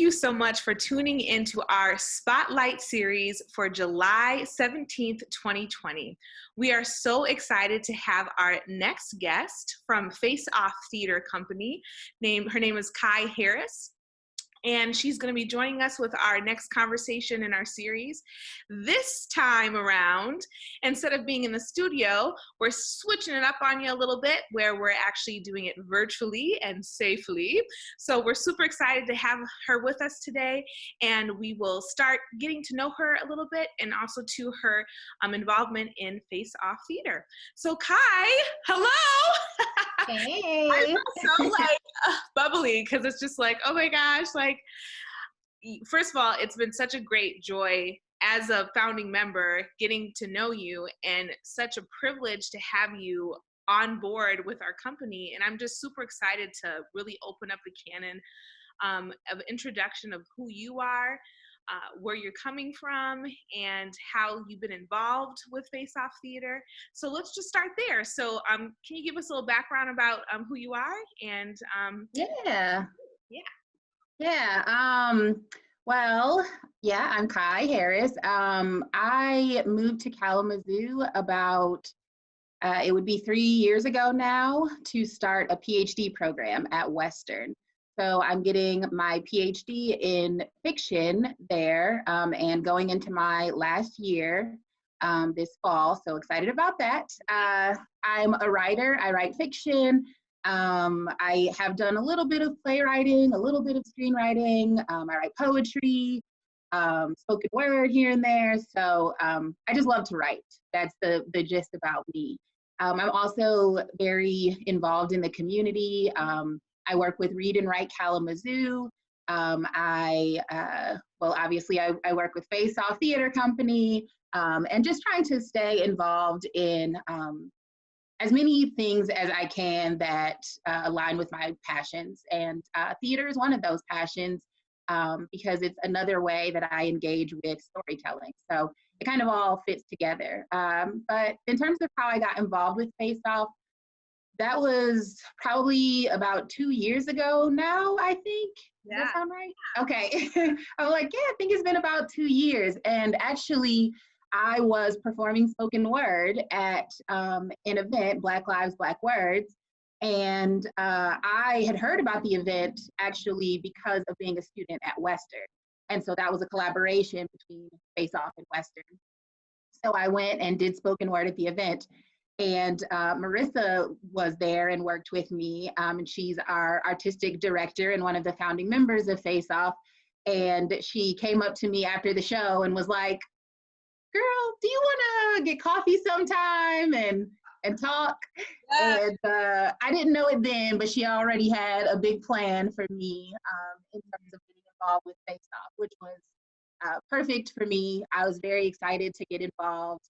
you so much for tuning into our Spotlight series for July 17th, 2020. We are so excited to have our next guest from Face Off Theater Company. Her name is Kai Harris. And she's going to be joining us with our next conversation in our series. This time around, instead of being in the studio, we're switching it up on you a little bit, where we're actually doing it virtually and safely. So we're super excited to have her with us today, and we will start getting to know her a little bit, and also to her involvement in Face Off Theater. So Kai, hello! Hey. I feel so bubbly, because it's just like, oh my gosh, like, first of all, it's been such a great joy as a founding member getting to know you, and such a privilege to have you on board with our company. And I'm just super excited to really open up the canon of introduction of who you are, where you're coming from, and how you've been involved with Face Off Theater. So let's just start there. So can you give us a little background about who you are? And I'm Kai Harris. I moved to Kalamazoo about it would be 3 years ago now, to start a PhD program at Western. So I'm getting my PhD in fiction there, and going into my last year this fall. So excited about that. I'm a writer. I write fiction. I have done a little bit of playwriting, a little bit of screenwriting. I write poetry, spoken word here and there. So I just love to write. That's the gist about me. I'm also very involved in the community. I work with Read and Write Kalamazoo. Obviously I work with Face Off Theater Company, and just trying to stay involved in as many things as I can that align with my passions. And theater is one of those passions, because it's another way that I engage with storytelling. So it kind of all fits together. But in terms of how I got involved with Face Off, that was probably about 2 years ago now, I think. yeah. Does that sound right? Okay. I'm like, yeah, I think it's been about 2 years. And actually, I was performing spoken word at an event, Black Lives, Black Words. And I had heard about the event actually because of being a student at Western. And so that was a collaboration between Face Off and Western. So I went and did spoken word at the event. And Marissa was there and worked with me, and she's our artistic director and one of the founding members of Face Off. And she came up to me after the show and was like, girl, do you want to get coffee sometime and talk? Yeah. And I didn't know it then, but she already had a big plan for me in terms of getting involved with Face Off, which was perfect for me. I was very excited to get involved.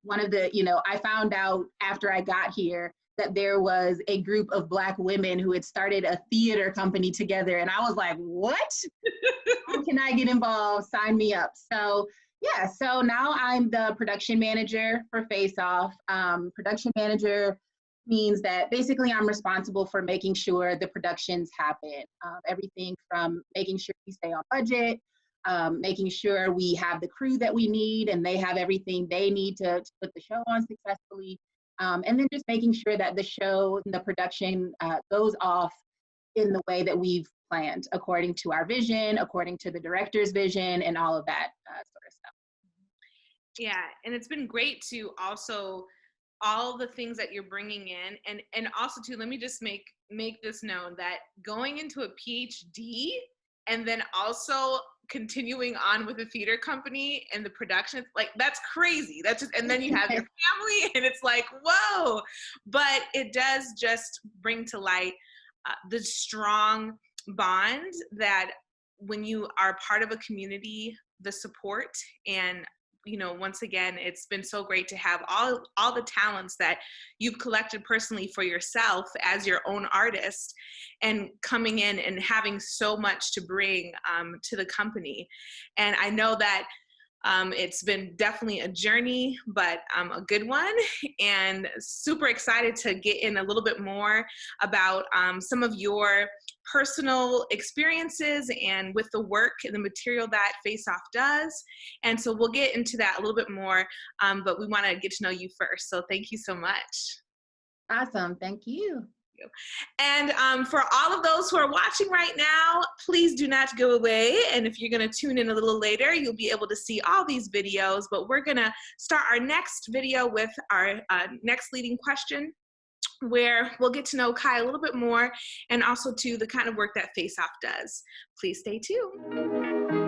One of the, I found out after I got here that there was a group of Black women who had started a theater company together. And I was like, what? How can I get involved? Sign me up. So yeah, so now I'm the production manager for Face Off. Production manager means that basically I'm responsible for making sure the productions happen. Everything from making sure we stay on budget, making sure we have the crew that we need and they have everything they need to put the show on successfully. And then just making sure that the show and the production goes off in the way that we've planned, according to our vision, according to the director's vision, and all of that sort of stuff. Yeah, and it's been great to also all the things that you're bringing in, and also too, let me just make this known that going into a PhD and then also continuing on with a theater company and the production, like, that's crazy. That's just, and then you have your family and it's like, whoa. But it does just bring to light the strong bond that when you are part of a community, the support. And once again, it's been so great to have all the talents that you've collected personally for yourself as your own artist, and coming in and having so much to bring to the company. And I know that it's been definitely a journey, but a good one, and super excited to get in a little bit more about some of your personal experiences and with the work and the material that Face Off does. And so we'll get into that a little bit more, but we want to get to know you first. So thank you so much. Awesome. Thank you. And for all of those who are watching right now, please do not go away. And if you're going to tune in a little later, you'll be able to see all these videos. But we're going to start our next video with our next leading question, where we'll get to know Kai a little bit more and also to the kind of work that Face Off does. Please stay tuned.